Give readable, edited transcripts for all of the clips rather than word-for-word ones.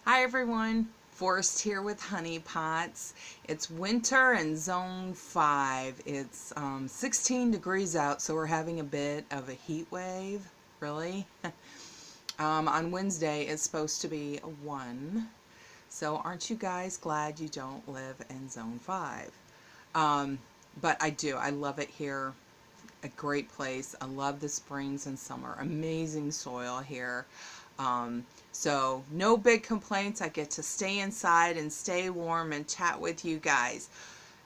Hi everyone, Forrest here with Honey Pots. It's winter in Zone 5. It's 16 degrees out, so we're having a bit of a heat wave, really. On Wednesday, it's supposed to be a 1. So aren't you guys glad you don't live in Zone 5? But I do. I love it here. A great place. I love the springs and summer. Amazing soil here. So no big complaints. I get to stay inside and stay warm and chat with you guys.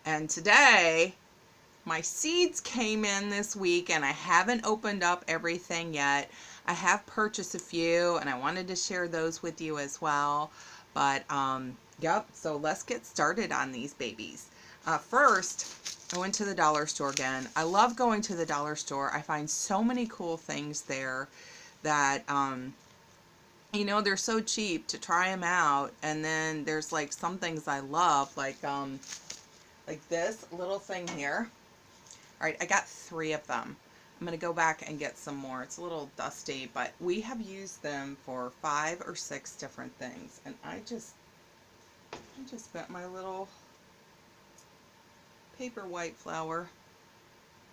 And today, my seeds came in this week and I haven't opened up everything yet. I have purchased a few and I wanted to share those with you as well. But, yep, so let's get started on these babies. First, I went to the dollar store again. I love going to the dollar store. I find so many cool things there that, they're so cheap to try them out. And then there's like some things I love, like this little thing here. All right, I got 3 of them. I'm going to go back and get some more. It's a little dusty, but we have used them for 5 or 6 different things. And I just spent my little paper white flower.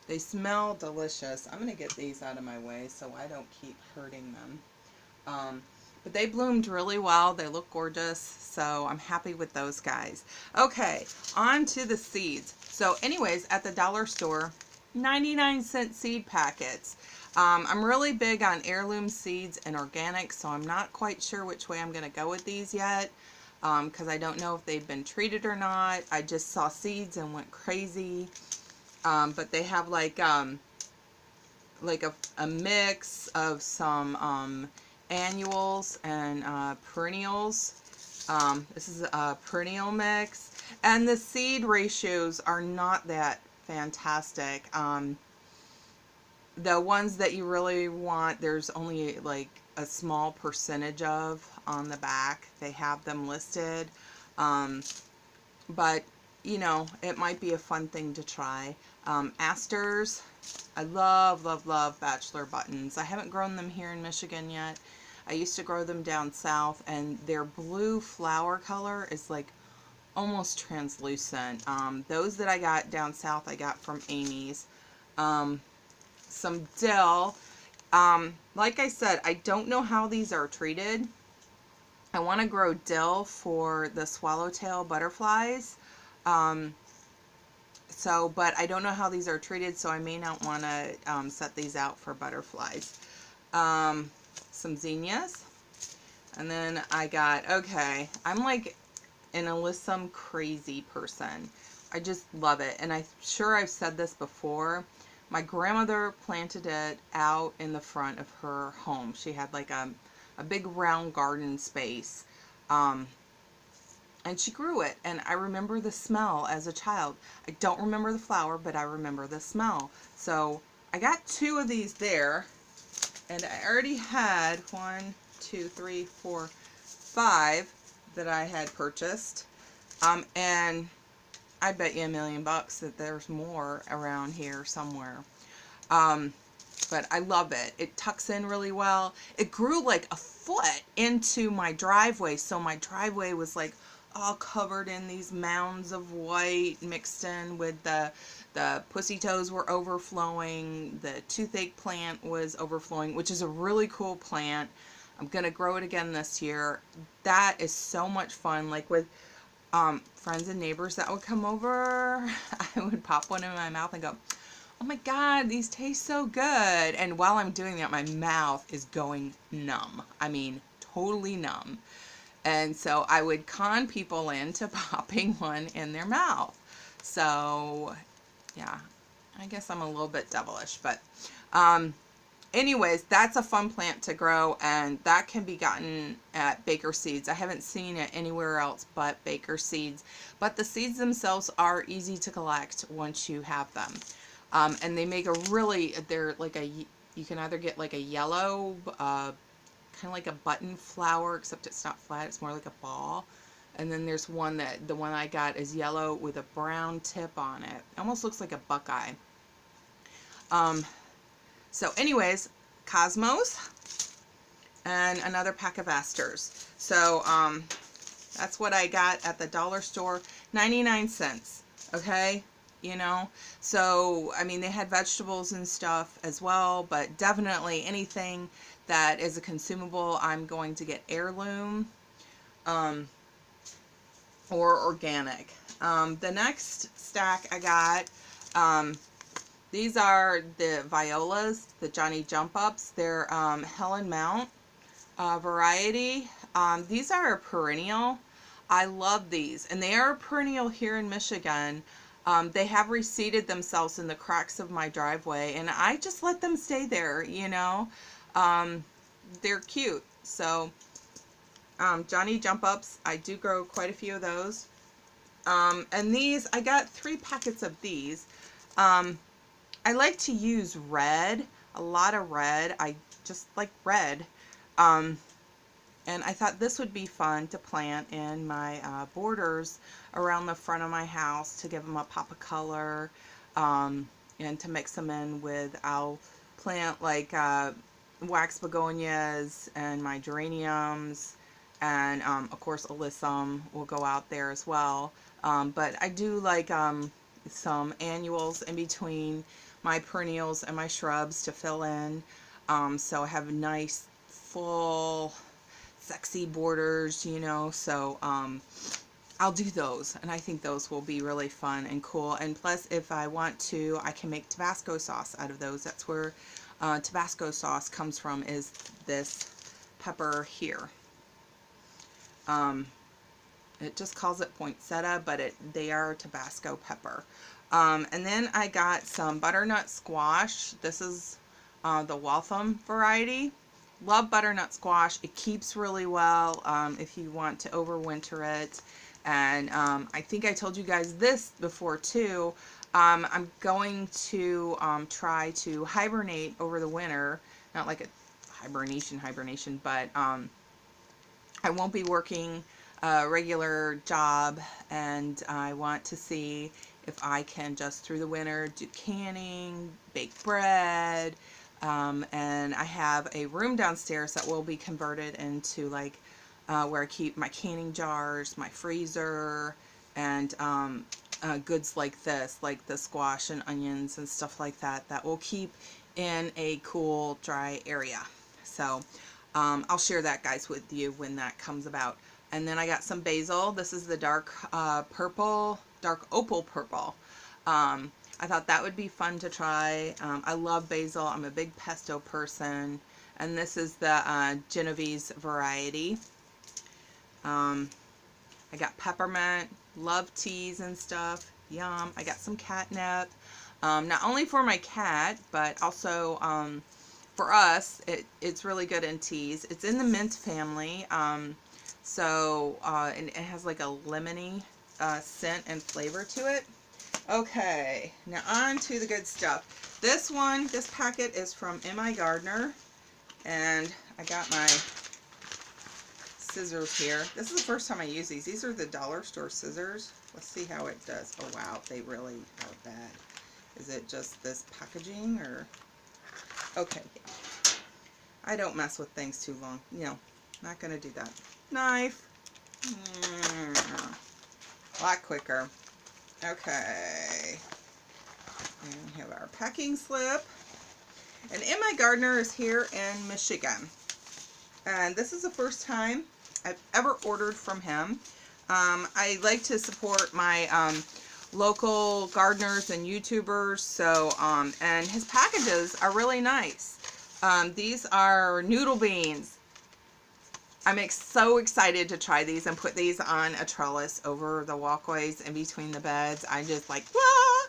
They smell delicious. I'm going to get these out of my way so I don't keep hurting them. But they bloomed really well. They look gorgeous, so I'm happy with those guys. Okay, on to the seeds. So anyways, at the dollar store, 99-cent seed packets. I'm really big on heirloom seeds and organic, so I'm not quite sure which way I'm going to go with these yet, because I don't know if they've been treated or not. I just saw seeds and went crazy. But they have like a mix of some annuals and perennials. This is a perennial mix, and the seed ratios are not that fantastic. The ones that you really want, there's only like a small percentage of on the back. They have them listed, but it might be a fun thing to try. Asters, I love, love, love bachelor buttons. I haven't grown them here in Michigan yet. I used to grow them down south, and their blue flower color is like almost translucent. Those that I got down south, I got from Amy's. Some dill. Like I said, I don't know how these are treated. I want to grow dill for the swallowtail butterflies. But I don't know how these are treated, so I may not want to set these out for butterflies. Some zinnias. And then I got, okay, I'm like an alyssum crazy person. I just love it. And I'm sure I've said this before. My grandmother planted it out in the front of her home. She had like a big round garden space. And she grew it, and I remember the smell as a child. I don't remember the flower, but I remember the smell. So I got 2 of these there, and I already had 1, 2, 3, 4, 5 that I had purchased. And I bet you $1,000,000 that there's more around here somewhere. But I love it. It tucks in really well. It grew like a foot into my driveway, so my driveway was like all covered in these mounds of white mixed in with the pussy toes were overflowing. The toothache plant was overflowing, which is a really cool plant. I'm going to grow it again this year. That is so much fun. Like with friends and neighbors that would come over, I would pop one in my mouth and go, oh my God, these taste so good. And while I'm doing that, my mouth is going numb. I mean, totally numb. And so I would con people into popping one in their mouth. So, yeah, I guess I'm a little bit devilish. But anyways, that's a fun plant to grow, and that can be gotten at Baker Seeds. I haven't seen it anywhere else but Baker Seeds. But the seeds themselves are easy to collect once you have them. And they make they're like you can either get like a yellow, kind of like a button flower, except it's not flat, it's more like a ball. And then there's one the one I got is yellow with a brown tip on it. Almost looks like a buckeye. So anyways, cosmos. and another pack of asters. So that's what I got at the dollar store, 99 cents, okay? You know, so I mean, they had vegetables and stuff as well, but definitely anything that is a consumable, I'm going to get heirloom or organic. The next stack I got, these are the violas, the Johnny Jump Ups. They're Helen Mount variety. These are a perennial. I love these, and they are a perennial here in Michigan. They have reseeded themselves in the cracks of my driveway, and I just let them stay there, you know. They're cute. So Johnny Jump Ups, I do grow quite a few of those. And these, I got 3 packets of these. I like to use red, a lot of red. I just like red. And I thought this would be fun to plant in my borders around the front of my house to give them a pop of color, and to mix them in with, I'll plant like wax begonias and my geraniums, and of course alyssum will go out there as well. But I do like some annuals in between my perennials and my shrubs to fill in, so I have nice full sexy borders, you know. So I'll do those, and I think those will be really fun and cool. And plus, if I want to, I can make Tabasco sauce out of those. That's where Tabasco sauce comes from, is this pepper here. It just calls it poinsettia, but they are Tabasco pepper. And then I got some butternut squash. This is the Waltham variety. Love butternut squash. It keeps really well if you want to overwinter it. And I think I told you guys this before too. I'm going to try to hibernate over the winter. Not like a hibernation, but I won't be working a regular job, and I want to see if I can just through the winter do canning, bake bread, and I have a room downstairs that will be converted into like where I keep my canning jars, my freezer, and goods like this, like the squash and onions and stuff like that, that will keep in a cool, dry area. So I'll share that, guys, with you when that comes about. And then I got some basil. This is the dark opal purple. I thought that would be fun to try. I love basil. I'm a big pesto person. And this is the Genovese variety. I got peppermint, love teas and stuff. Yum. I got some catnip. Not only for my cat, but also for us. It's really good in teas. It's in the mint family. So and it has like a lemony scent and flavor to it. Okay, now on to the good stuff. This packet is from M.I. Gardner, and I got my scissors here. This is the first time I use these. These are the dollar store scissors. Let's see how it does. Oh wow, they really are bad. Is it just this packaging, or? Okay, yeah. I don't mess with things too long. No, not gonna do that. Knife. A lot quicker. Okay. And we have our packing slip. And M.I. Gardner is here in Michigan. And this is the first time I've ever ordered from him. I like to support my local gardeners and YouTubers. So, and his packages are really nice. These are noodle beans. I'm so excited to try these and put these on a trellis over the walkways in between the beds. I just like, ah!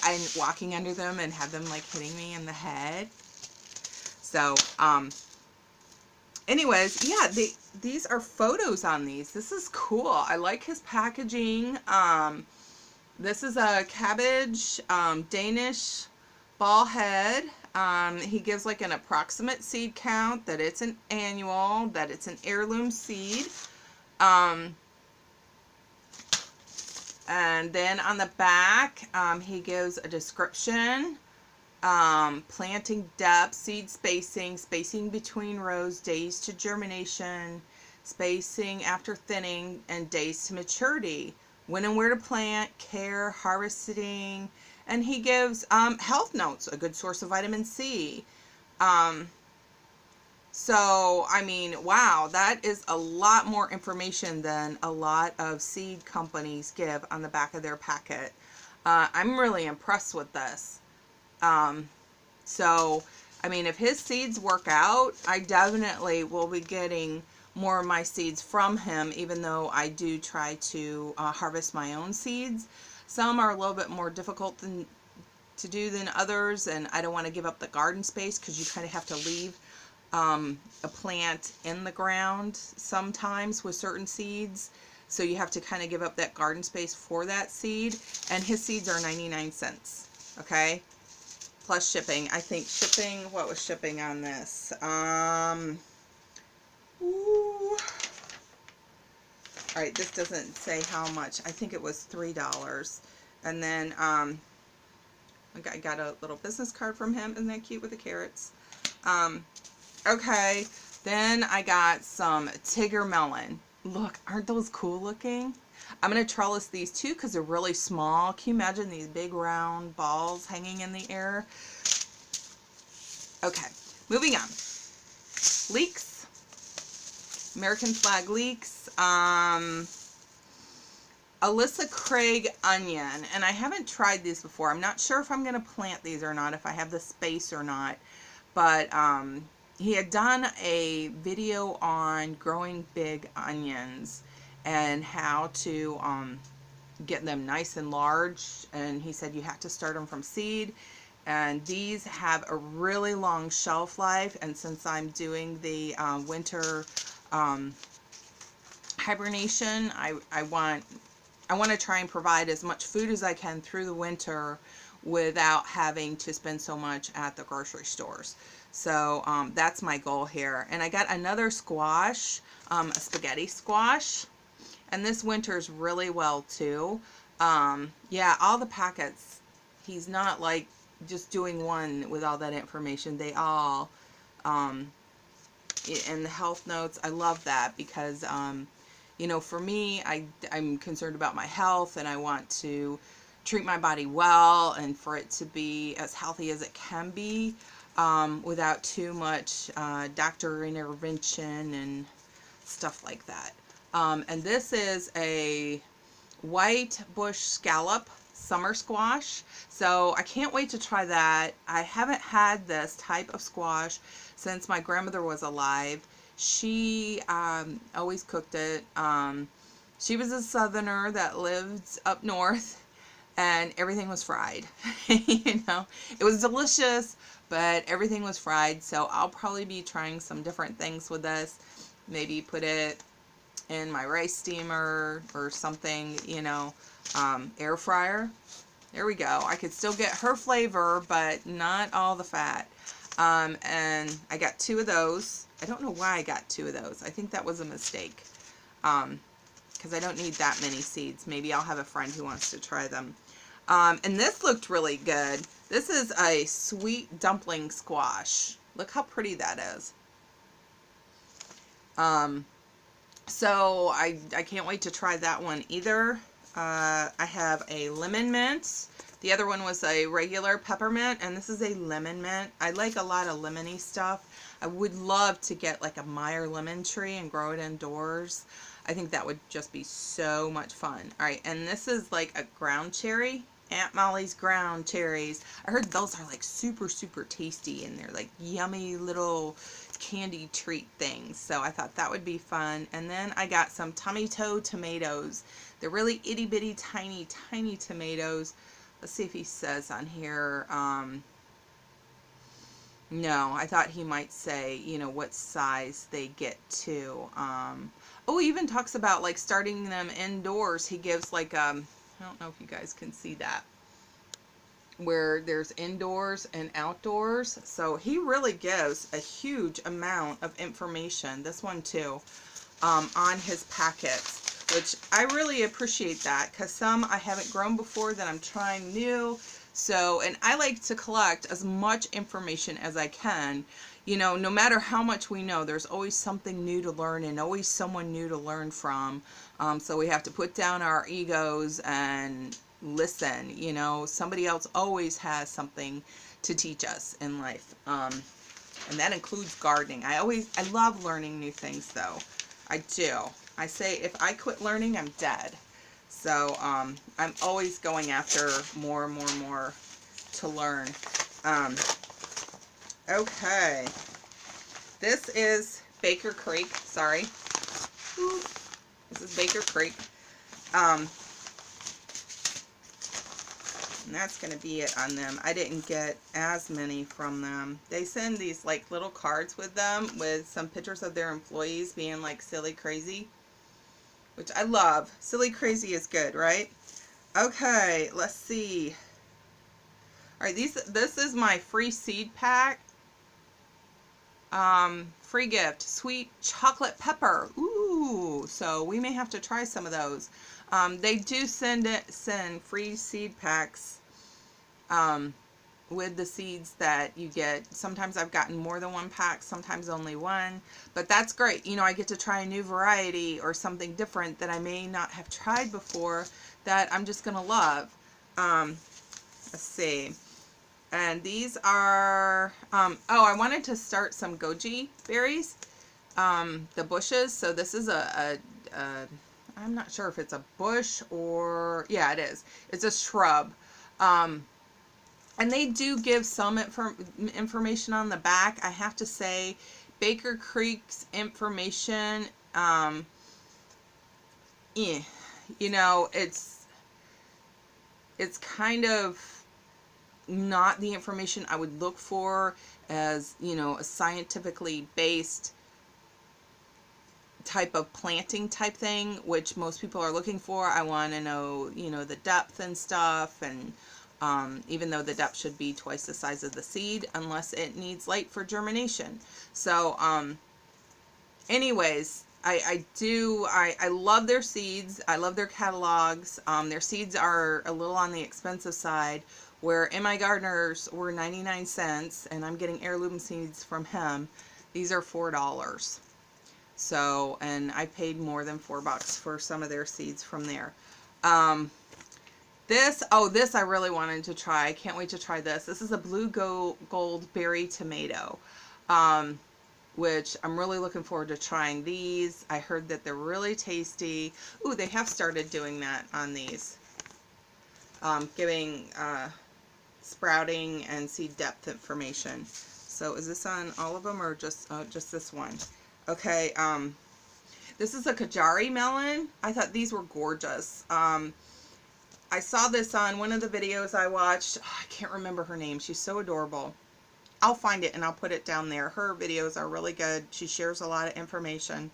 I'm walking under them and have them like hitting me in the head. So, anyways, yeah, these are photos on these. This is cool. I like his packaging. This is a cabbage, Danish ball head. He gives like an approximate seed count, that it's an annual, that it's an heirloom seed. And then on the back, he gives a description planting depth, seed spacing, spacing between rows, days to germination, spacing after thinning, and days to maturity, when and where to plant, care, harvesting, and he gives health notes, a good source of vitamin C. Um, so, I mean, wow, that is a lot more information than a lot of seed companies give on the back of their packet. I'm really impressed with this. Um, so, I mean, if his seeds work out, I definitely will be getting more of my seeds from him, even though I do try to harvest my own seeds. Some are a little bit more difficult to do than others, and I don't want to give up the garden space because you kind of have to leave a plant in the ground sometimes with certain seeds. So you have to kind of give up that garden space for that seed. And his seeds are 99 cents. Okay? Plus shipping. I think shipping, what was shipping on this? Ooh. Alright, this doesn't say how much. I think it was $3. And then I got a little business card from him. Isn't that cute with the carrots? Okay, then I got some Tigger melon. Look, aren't those cool looking? I'm going to trellis these too because they're really small. Can you imagine these big round balls hanging in the air? Okay, moving on. Leeks. American flag leeks. Alyssa Craig onion. And I haven't tried these before. I'm not sure if I'm going to plant these or not, if I have the space or not. But he had done a video on growing big onions and how to get them nice and large. And he said you have to start them from seed. And these have a really long shelf life. And since I'm doing the winter hibernation, I want to try and provide as much food as I can through the winter without having to spend so much at the grocery stores. So that's my goal here. And I got another squash, a spaghetti squash. And this winters really well too. Yeah, all the packets, he's not like just doing one with all that information. They all, and the health notes, I love that because, you know, for me, I'm concerned about my health and I want to treat my body well and for it to be as healthy as it can be without too much doctor intervention and stuff like that. And this is a white bush scallop summer squash. So I can't wait to try that. I haven't had this type of squash since my grandmother was alive. She always cooked it. She was a southerner that lived up north and everything was fried. You know, it was delicious, but everything was fried. So I'll probably be trying some different things with this. Maybe put it in my rice steamer or something, you know, air fryer. There we go. I could still get her flavor, but not all the fat. And I got 2 of those. I don't know why I got 2 of those. I think that was a mistake. Because I don't need that many seeds. Maybe I'll have a friend who wants to try them. And this looked really good. This is a sweet dumpling squash. Look how pretty that is. So I can't wait to try that one either. I have a lemon mint. The other one was a regular peppermint, and this is a lemon mint. I like a lot of lemony stuff. I would love to get like a Meyer lemon tree and grow it indoors. I think that would just be so much fun. All right, and this is like a ground cherry. Aunt Molly's ground cherries. I heard those are like super, super tasty, and they're like yummy little candy treat things. So I thought that would be fun. And then I got some tummy toe tomatoes. They're really itty bitty tiny, tiny tomatoes. Let's see if he says on here. No, I thought he might say, you know, what size they get to. Oh, he even talks about like starting them indoors. He gives like, I don't know if you guys can see that, where there's indoors and outdoors. So he really gives a huge amount of information, this one too, on his packets, which I really appreciate that because some I haven't grown before that I'm trying new. So, and I like to collect as much information as I can. You know, no matter how much we know, there's always something new to learn and always someone new to learn from. So we have to put down our egos and listen. You know, somebody else always has something to teach us in life. And that includes gardening. I love learning new things though. I do. I say if I quit learning, I'm dead. So I'm always going after more and more and more to learn. Okay. This is Baker Creek. Sorry. This is Baker Creek. And that's going to be it on them. I didn't get as many from them. They send these like little cards with them with some pictures of their employees being like silly crazy, which I love. Silly crazy is good, right? Okay, let's see. All right, this is my free seed pack. Free gift, sweet chocolate pepper. Ooh, so we may have to try some of those. They do send free seed packs with the seeds that you get. Sometimes I've gotten more than one pack, sometimes only one, but that's great. You know, I get to try a new variety or something different that I may not have tried before that I'm just gonna love. Let's see. And these are, oh, I wanted to start some goji berries, the bushes. So this is I'm not sure if it's a bush or, yeah, it is. It's a shrub. And they do give some information on the back. I have to say, Baker Creek's information, you know, it's kind of not the information I would look for as, you know, a scientifically based type of planting type thing, which most people are looking for. I want to know, you know, the depth and stuff, and even though the depth should be twice the size of the seed, unless it needs light for germination. So, anyways, I love their seeds. I love their catalogs. Their seeds are a little on the expensive side, where in my gardeners were 99 cents, and I'm getting heirloom seeds from him. These are $4. So, and I paid more than $4 for some of their seeds from there. This I really wanted to try. I can't wait to try this. This is a blue gold berry tomato, which I'm really looking forward to trying these. I heard that they're really tasty. Ooh, they have started doing that on these, giving sprouting and seed depth information. So is this on all of them or just this one? Okay, this is a Kajari melon. I thought these were gorgeous. I saw this on one of the videos I watched. Oh, I can't remember her name. She's so adorable. I'll find it and I'll put it down there. Her videos are really good. She shares a lot of information.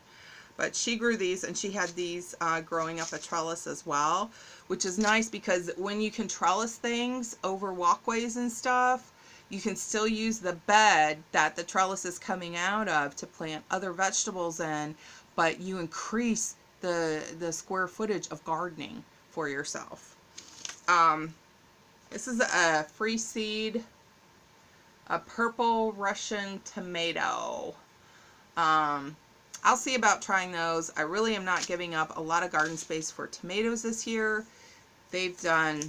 But she grew these, and she had these growing up a trellis as well, which is nice because when you can trellis things over walkways and stuff, you can still use the bed that the trellis is coming out of to plant other vegetables in, but you increase the square footage of gardening for yourself. This is a free seed, a purple Russian tomato. I'll see about trying those. I really am not giving up a lot of garden space for tomatoes this year. They've done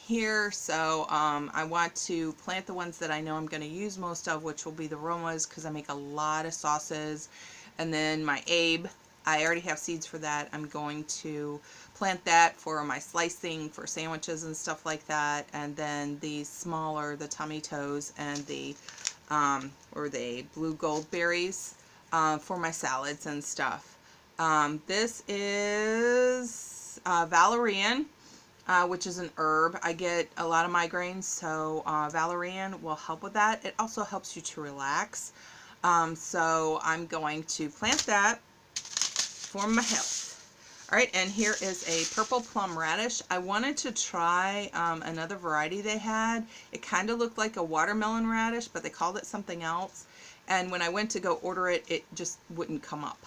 here, so I want to plant the ones that I know I'm going to use most of, which will be the Romas, because I make a lot of sauces. And then my Abe, I already have seeds for that. I'm going to plant that for my slicing for sandwiches and stuff like that. And then the smaller, the tomatoes and the blue gold berries for my salads and stuff. This is valerian, which is an herb. I get a lot of migraines, so valerian will help with that. It also helps you to relax. So I'm going to plant that for my health. All right, and here is a purple plum radish. I wanted to try another variety they had. It kind of looked like a watermelon radish, but they called it something else. And when I went to go order it, it just wouldn't come up.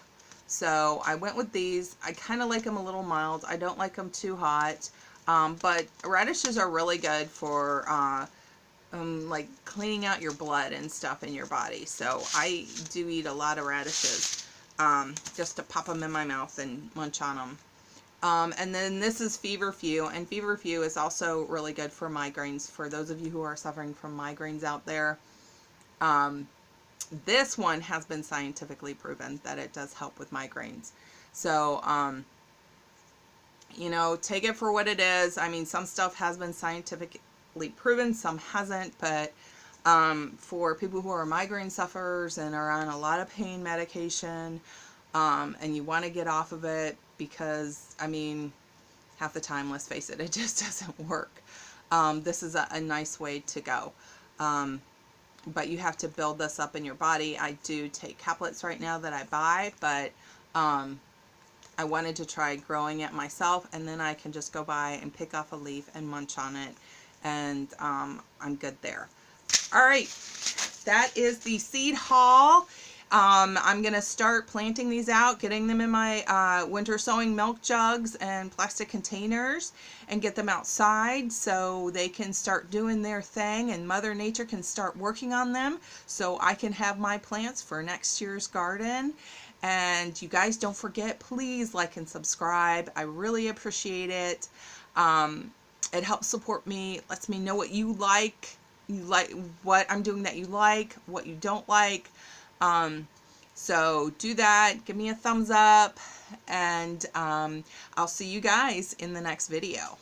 So I went with these. I kind of like them a little mild. I don't like them too hot. But radishes are really good for like cleaning out your blood and stuff in your body. So I do eat a lot of radishes, just to pop them in my mouth and munch on them. And then this is feverfew, and feverfew is also really good for migraines. For those of you who are suffering from migraines out there, this one has been scientifically proven that it does help with migraines. So, you know, take it for what it is. I mean, some stuff has been scientifically proven, some hasn't, but for people who are migraine sufferers and are on a lot of pain medication, and you want to get off of it because, I mean, half the time, let's face it, it just doesn't work. This is a nice way to go. But you have to build this up in your body. I do take caplets right now that I buy, but I wanted to try growing it myself, and then I can just go by and pick off a leaf and munch on it, and I'm good there. All right, that is the seed haul. I'm going to start planting these out, getting them in my winter sowing milk jugs and plastic containers, and get them outside so they can start doing their thing and Mother Nature can start working on them so I can have my plants for next year's garden. And you guys don't forget, please like and subscribe. I really appreciate it. It helps support me, lets me know what you like what I'm doing that you like, what you don't like. So do that, give me a thumbs up, and I'll see you guys in the next video.